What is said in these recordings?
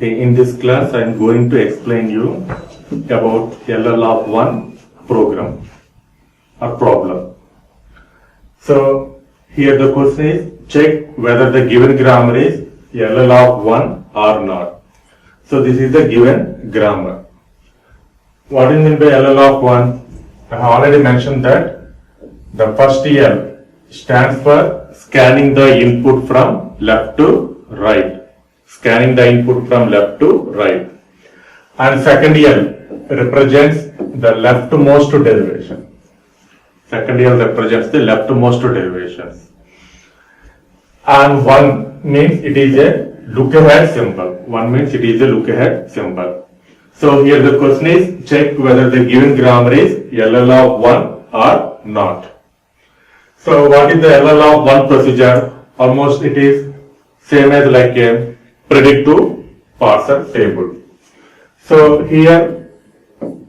In this class, I am going to explain you about LL of 1 program or problem. So here the question is, check whether the given grammar is LL of 1 or not. So this is the given grammar. What is meant by LL of 1? I have already mentioned that the first L stands for scanning the input from left to right. Scanning the input from left to right. And second L represents the leftmost derivation. Second L represents the leftmost derivations. And 1 means it is a look ahead symbol. 1 means it is a look ahead symbol. So here the question is, check whether the given grammar is LL of 1 or not. So what is the LL of 1 procedure? Almost it is same as like a predict to parser table. So here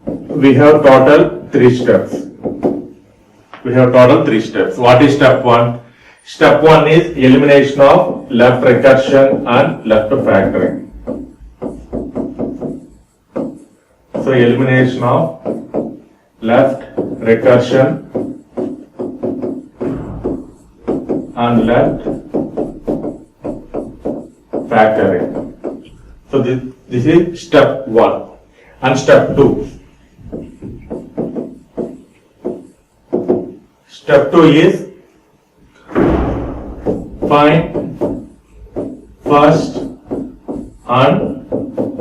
we have total 3 steps. What is step 1? Step 1 is elimination of left recursion and left factoring. So elimination of left recursion and left factoring. So this is step 1. And step 2. Step 2 is find first and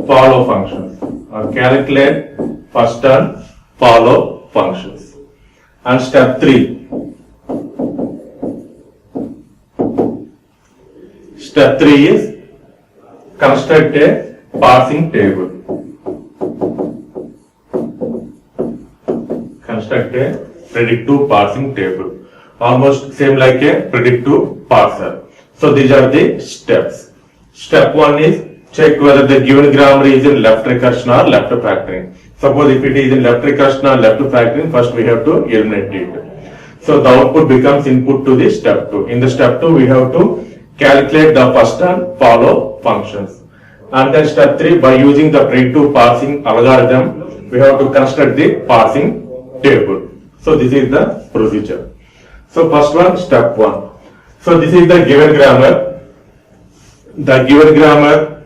follow functions, or calculate first and follow functions. And step 3. Step 3 is construct a parsing table. Construct a predictive parsing table. Almost same like a predictive parser. So these are the steps. Step 1 is check whether the given grammar is in left recursion or left factoring. Suppose if it is in left recursion or left factoring, first we have to eliminate it. So the output becomes input to the step 2. In the step 2 we have to calculate the first and follow functions. And then step 3, by using the predictive parsing algorithm, we have to construct the parsing table. So this is the procedure. So first one, step 1. So this is the given grammar. The given grammar,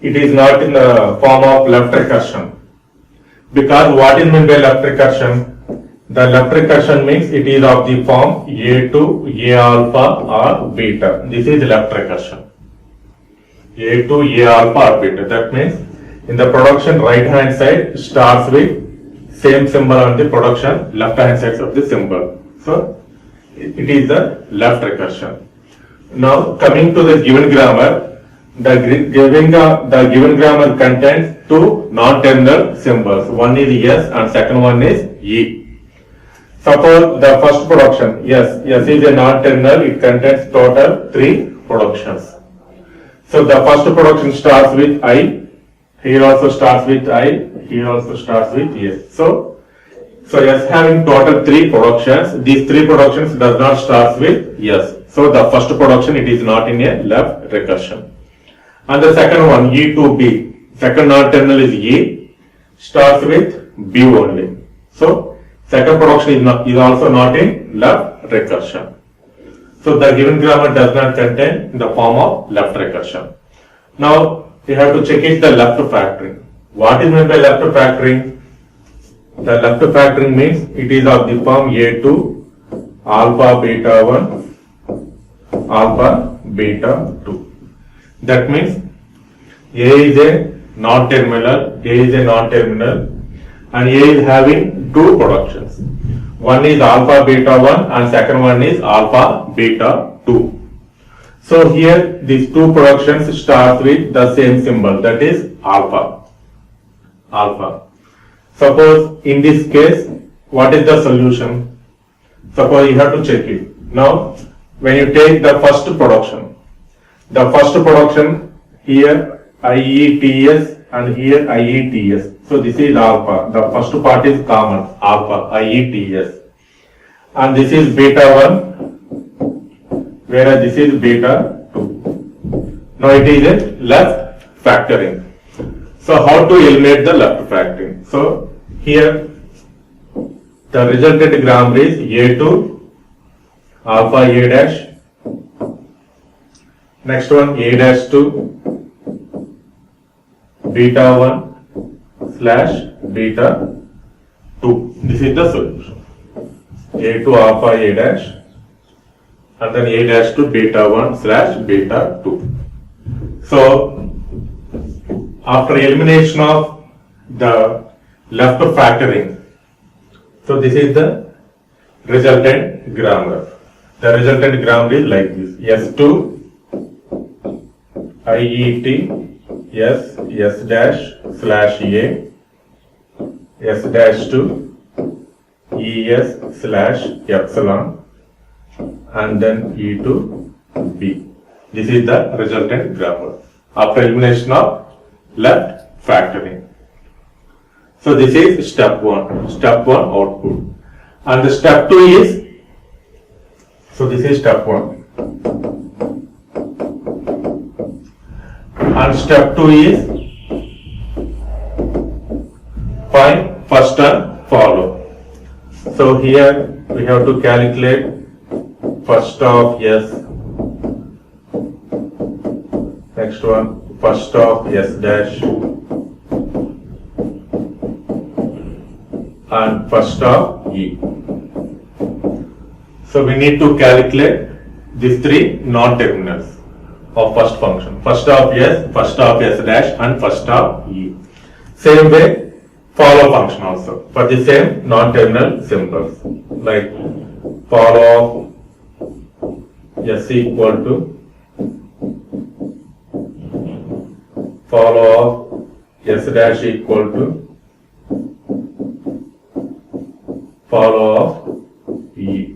it is not in the form of left recursion. Because what is meant by left recursion? The left recursion means it is of the form A to A alpha or beta. This is left recursion. A to A alpha or beta. That means in the production right hand side starts with same symbol on the production left hand side of the symbol. So it is the left recursion. Now coming to the given grammar, the given grammar contains 2 non-terminal symbols. One is yes and second one is E. Suppose the first production, yes is a non-terminal, it contains total 3 productions. So the first production starts with I, here also starts with I, here also starts with yes. So yes having total 3 productions, these 3 productions does not start with yes. So the first production, it is not in a left recursion. And the second one, E to B, second non-terminal is E, starts with B only. So second production is also not in left recursion. So the given grammar does not contain the form of left recursion. Now you have to check it the left factoring. What is meant by left factoring? The left factoring means it is of the form A to alpha beta 1 alpha beta 2. That means A is a non-terminal, and A is having 2 productions. One is alpha beta 1 and second one is alpha beta 2. So here these 2 productions start with the same symbol, that is alpha. Suppose in this case, what is the solution? Suppose you have to check it. Now when you take the first production, here IETS and here IETS. So this is alpha. The first part is common, alpha, IETS. And this is beta 1, whereas this is beta 2. Now it is a left factoring. So how to eliminate the left factoring? So here the resultant grammar is A2 alpha A dash. Next one A dash 2 beta 1 slash beta 2. This is the solution. A2 alpha A dash and then A dash to beta 1 slash beta 2. So after elimination of the left factoring, so this is the resultant grammar. The resultant grammar is like this: S2 IET S dash slash A S dash to ES slash epsilon and then E to B. This is the resultant grammar after elimination of left factoring. So this is step 1 output, and the step 2 is, so this is step 1 and step 2 is find first and follow. So here we have to calculate first of S, next one first of S dash and first of E. So we need to calculate these three non-terminals of first function: first of S dash and first of E. Same way follow function also for the same non-terminal symbols, like follow of S equal to follow of S dash equal to follow of E,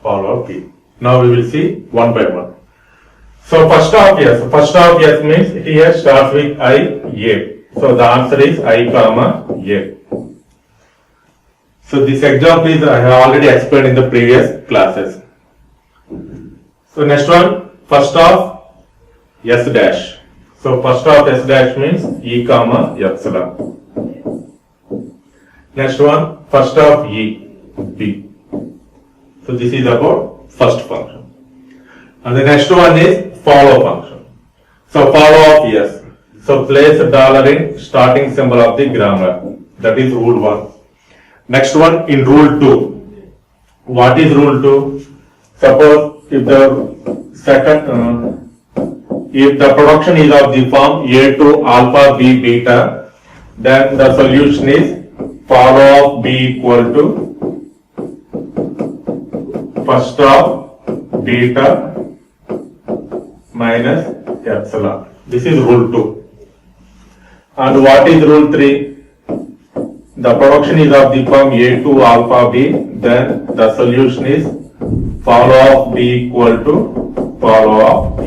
follow of E. Now we will see one by one. So first of S means here starts with I, A. So the answer is I comma A. So this example is I have already explained in the previous classes. So next one, first of S dash. So first of S dash means E comma epsilon. Next one, first of E, B. So this is about first function. And the next one is follow function. So follow of S. So place a dollar in starting symbol of the grammar. That is rule 1. Next one in rule 2. What is rule 2? Suppose if the second, if the production is of the form A2 alpha B beta, then the solution is follow of B equal to first of beta minus epsilon. This is rule 2. And what is rule 3? The production is of the form A2 alpha B, then the solution is follow of B equal to follow of A.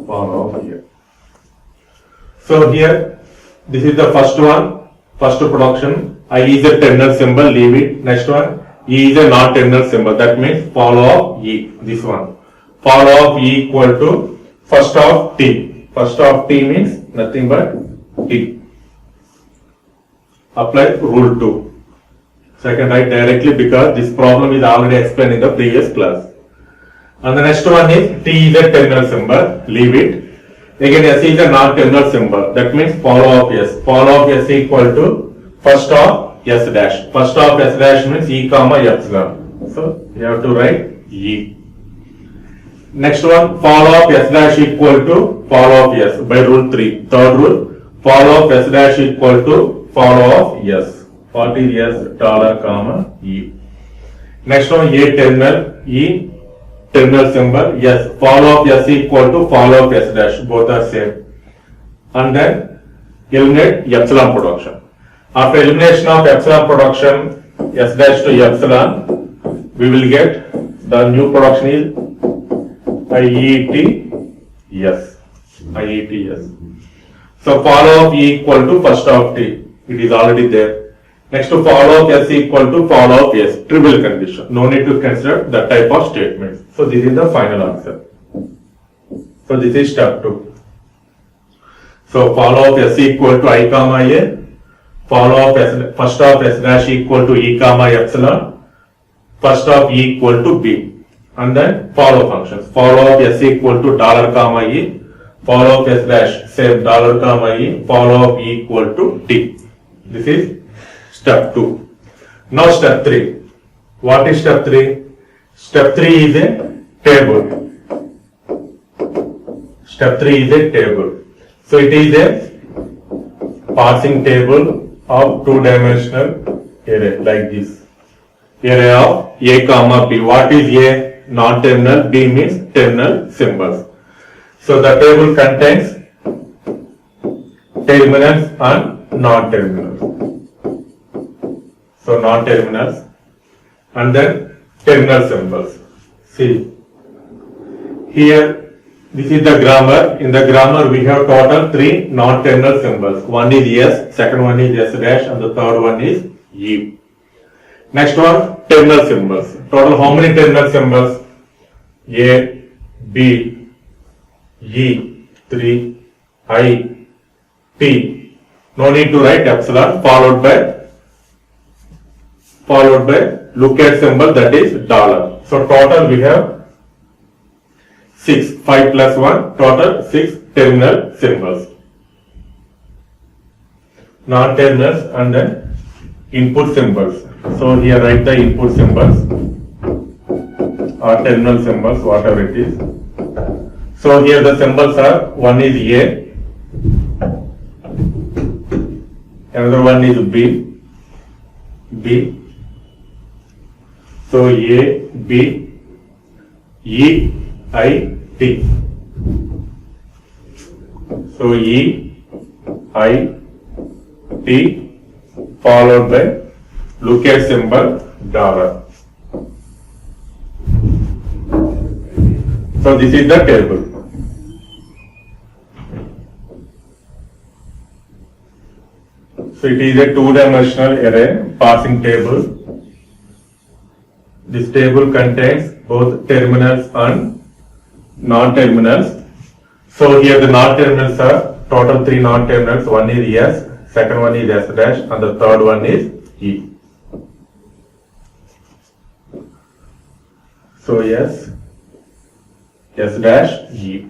Follow of A. So here, this is the first one, first production. I is a terminal symbol, leave it. Next one, E is a non-terminal symbol, that means follow of E, this one. Follow of E equal to first of T. First of T means nothing but T. Apply rule 2. So I can write directly because this problem is already explained in the previous class. And the next one is T is a terminal symbol, leave it. Again S is a non-terminal symbol, that means follow of S. Follow of S equal to first of S dash. First of S dash means E comma epsilon. So you have to write E. Next one, follow of S dash equal to follow of S by rule 3. Third rule, follow of S dash equal to follow of S. What is S? Dollar comma E. Next one, A terminal, E terminal symbol, yes. Follow of S equal to follow of S dash. Both are same. And then eliminate epsilon production. After elimination of epsilon production, S dash to epsilon, we will get the new production is IET, yes. IET, yes. So follow of E equal to first of T. It is already there. Next to follow of S equal to follow of S. Trivial condition. No need to consider that type of statements. So this is the final answer. So So this is step 2. So follow of S equal to I comma A, follow of S, first of S dash equal to E comma epsilon, first of E equal to B, and then follow functions. Follow of S equal to dollar comma E, follow of S dash same dollar comma E, follow of E equal to D. This is step 2. Now step 3. What is step 3? Step 3 is a table. Step 3 is a table. So it is a parsing table of two-dimensional array like this. Array of A comma B. What is A? Non-terminal. B means terminal symbols. So the table contains terminals and non-terminals. So non-terminals and then terminal symbols. See, here this is the grammar. In the grammar we have total 3 non-terminal symbols. One is S, second one is S dash, and the third one is E. Next one, terminal symbols. Total how many terminal symbols? A, B, E, 3, I, T. No need to write epsilon, followed by lookout symbol, that is dollar. So total we have 6, 5 plus 1, total 6 terminal symbols. Non-terminals and then input symbols. So here write the input symbols or terminal symbols, whatever it is. So here the symbols are, one is A, another one is B. So A, B, E, I, T. So E, I, T, followed by lookout symbol dollar. So this is the table. So it is a two-dimensional array parsing table. This table contains both terminals and non-terminals. So here the non-terminals are total 3 non-terminals. One is S, second one is S dash, and the third one is E. So S dash, E.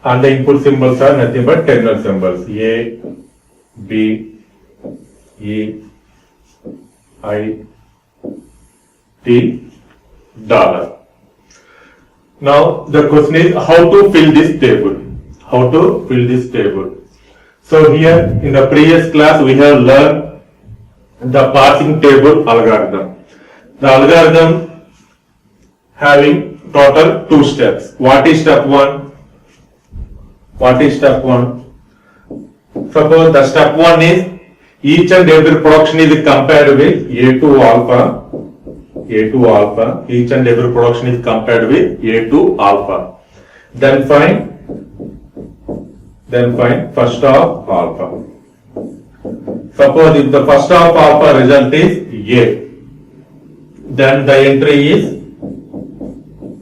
And the input symbols are nothing but terminal symbols. A, B, E, I, T, dollar. Now the question is how to fill this table. How to fill this table. So here in the previous class we have learned the parsing table algorithm. The algorithm having total 2 steps. What is step 1? What is step 1? Suppose the step 1 is each and every production is compared with A2 alpha. Each and every production is compared with A2 alpha. Then find first of alpha. Suppose if the first of alpha result is A, then the entry is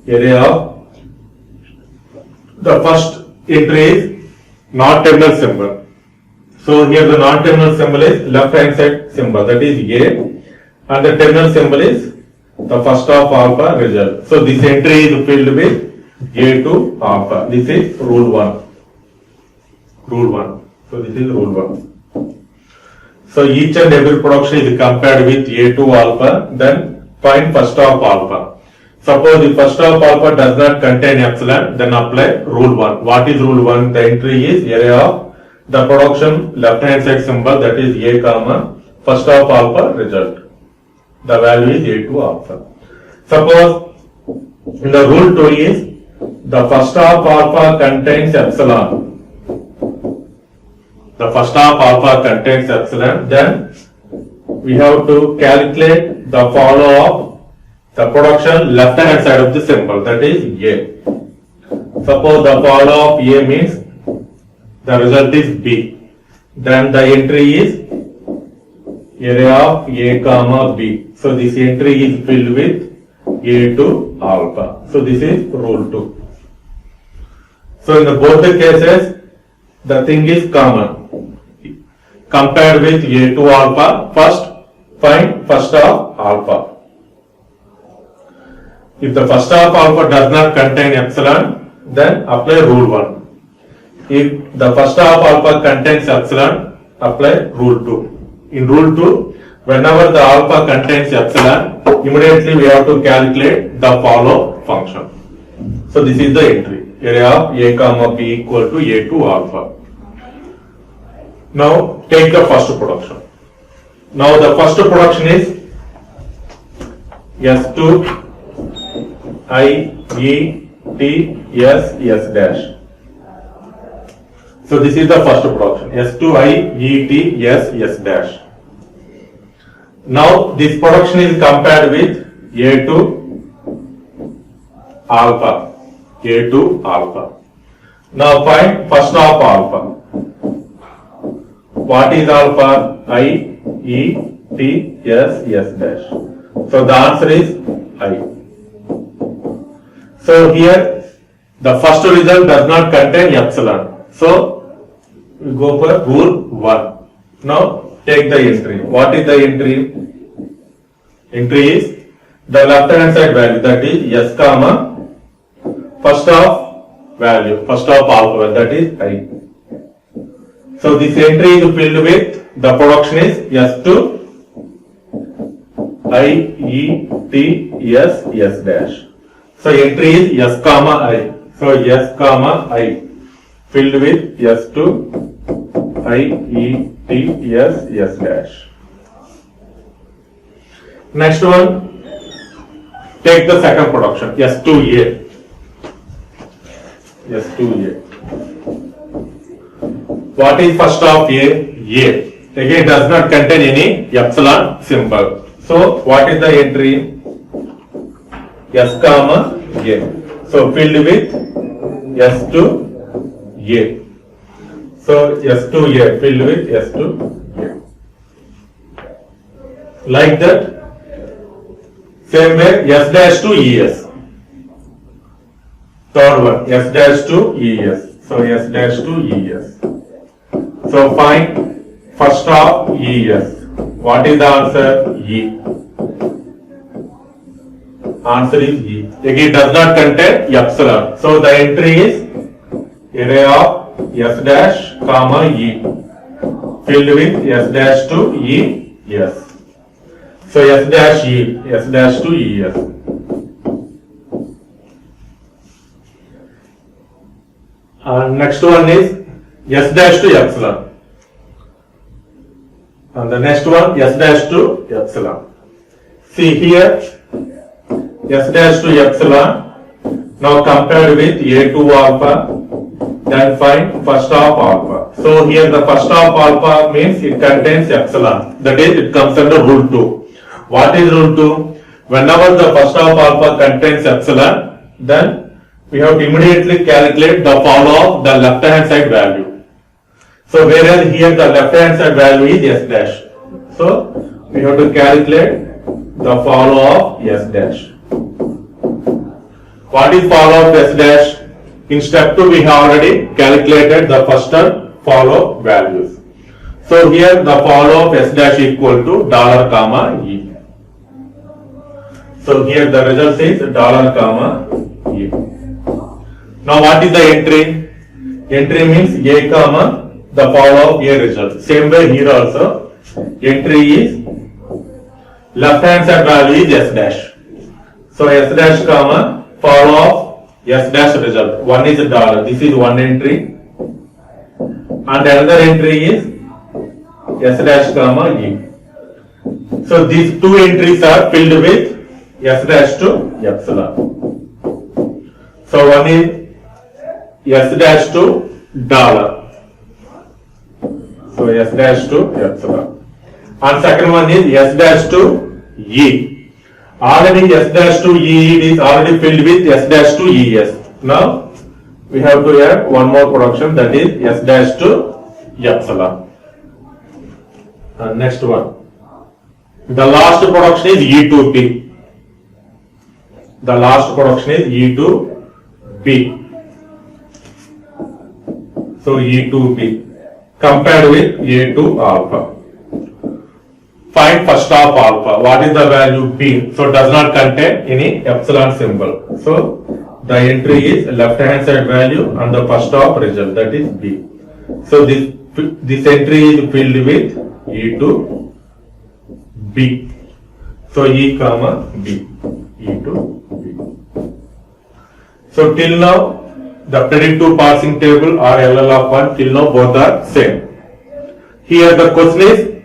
array of, the first entry is non-terminal symbol. So here the non-terminal symbol is left hand side symbol, that is A, and the terminal symbol is the first of alpha result. So this entry is filled with A2 alpha. This is rule 1. So this is rule 1. So each and every production is compared with A2 alpha, then find first of alpha. Suppose the first of alpha does not contain epsilon, then apply rule 1. What is rule 1? The entry is array of the production left hand side symbol, that is A comma first of alpha result. The value is A2 alpha. Suppose the rule 2 is the first of alpha contains epsilon. The first of alpha contains epsilon, then we have to calculate the follow of the production left hand side of the symbol, that is A. Suppose the follow of A means the result is B. Then the entry is array of A comma B. So this entry is filled with A2 alpha. So this is rule 2. So in the both the cases, the thing is common. Compared with A2 alpha, first find first of alpha. If the first of alpha does not contain epsilon, then apply rule 1. If the first of alpha contains epsilon, apply rule 2. In rule 2, whenever the alpha contains epsilon, immediately we have to calculate the follow function. So this is the entry. Area of A comma B equal to A2 alpha. Now take the first production. Now the first production is S2 I E T S S dash. So this is the first production, S2 I E T S S dash. Now this production is compared with A2 alpha. A2 alpha. Now find first of alpha. What is alpha? I E T S S dash. So the answer is I. So here the first result does not contain epsilon. So we go for rule 1. Now take the entry. What is the entry? Entry is the left hand side value, that is S comma first of value, first of alpha, that is I. So this entry is filled with the production is S2 I E T S S dash. So entry is S comma I. So S comma I filled with S2 I E T S S dash. Next one, take the second production, S2A. S2A. What is first of A? A. Again, does not contain any epsilon symbol. So what is the entry? S comma A. So filled with S2A. So S2A filled with S2A. Like that. Same way S dash to ES. Third one, S dash to ES. So S dash to ES. So find first of ES. What is the answer? E. Answer is E. Again, does not contain epsilon. So the entry is area of S dash comma E filled with S dash to E S. So S dash E, S dash to ES. Next one is S dash to epsilon. And the next one S dash to epsilon. See here S dash to epsilon. Now compared with A2 alpha, then find first of alpha. So here the first of alpha means it contains epsilon. That is, it comes under rule 2. What is rule 2? Whenever the first of alpha contains epsilon, then we have to immediately calculate the follow of the left hand side value. So whereas here the left hand side value is S dash. So we have to calculate the follow of S dash. What is follow of S dash? In step 2 we have already calculated the first and follow values. So here the follow of S dash equal to dollar comma E. So here the result is dollar comma E. Now what is the entry? Entry means A comma the follow of A result. Same way here also entry is left hand side value is S dash. So S dash comma follow of S dash result. One is dollar. This is one entry. And another entry is S dash comma E. So these two entries are filled with S dash to epsilon. So one is S dash to dollar. So S dash to epsilon. And second one is S dash to E. Already S dash to E is already filled with S dash to ES. Now we have to add one more production, that is S dash to epsilon. And next one. The last production is E to B. The last production is E to B. So E to B compared with A to alpha. Find first of alpha. What is the value B? So does not contain any epsilon symbol. So the entry is left hand side value and the first of result, that is B. So this entry is filled with E to B. So E comma B. E to B. So till now the predictive parsing table or LL of 1, till now both are same. Here the question is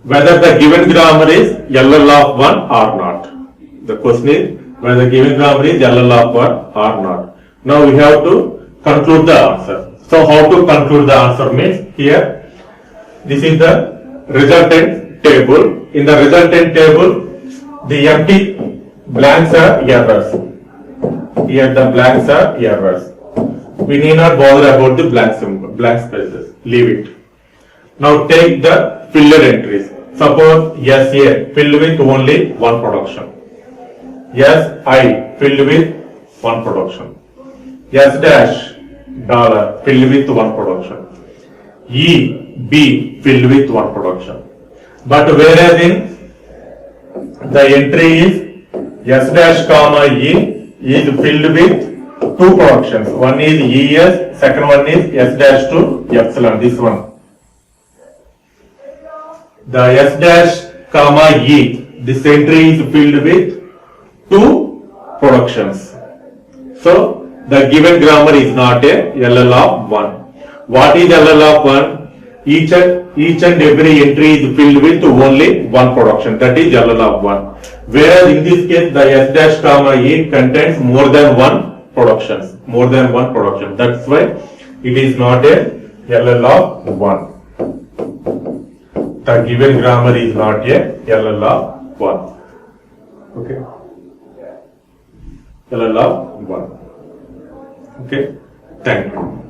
whether the given grammar is LL of 1 or not. The question is whether the given grammar is LL of 1 or not. Now we have to conclude the answer. So how to conclude the answer means here this is the resultant table. In the resultant table the empty blanks are errors. Here the blanks are errors. We need not bother about the blank spaces. Leave it. Now take the filler entries. Suppose SA filled with only one production. SI filled with one production. S dash dollar filled with one production. B filled with one production. But whereas in the entry is S dash comma E is filled with two productions. One is ES, second one is S dash to epsilon, this one. The S dash comma E, this entry is filled with two productions. So the given grammar is not a LL of 1. What is LL of 1? Each and every entry is filled with only one production, that is LL of 1. Whereas in this case the S dash comma E contains more than one production. That's why it is not a LL of 1. The given grammar is not a LL of 1. Okay. LL of 1. Okay. Thank you.